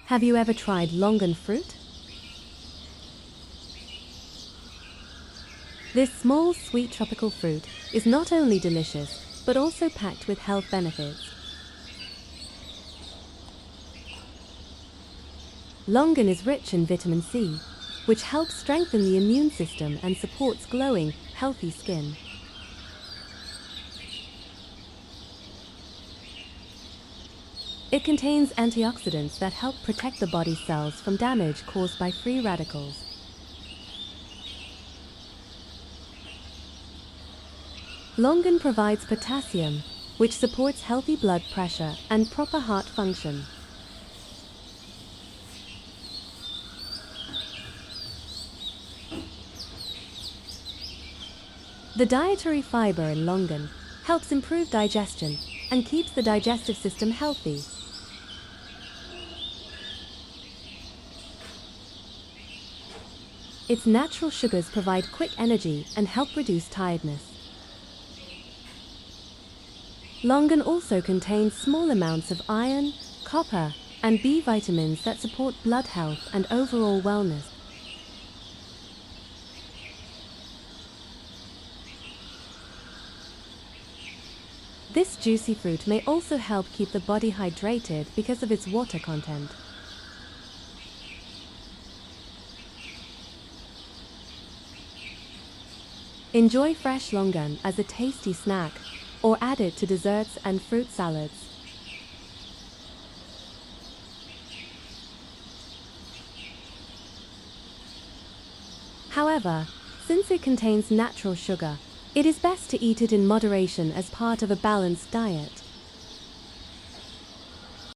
Have you ever tried longan fruit? This small, sweet tropical fruit is not only delicious, but also packed with health benefits. Longan is rich in vitamin C, which helps strengthen the immune system and supports glowing, healthy skin. It contains antioxidants that help protect the body's cells from damage caused by free radicals. Longan provides potassium, which supports healthy blood pressure and proper heart function. The dietary fiber in longan helps improve digestion and keeps the digestive system healthy. Its natural sugars provide quick energy and help reduce tiredness. Longan also contains small amounts of iron, copper, and B vitamins that support blood health and overall wellness. This juicy fruit may also help keep the body hydrated because of its water content. Enjoy fresh longan as a tasty snack, or add it to desserts and fruit salads. However, since it contains natural sugar, it is best to eat it in moderation as part of a balanced diet.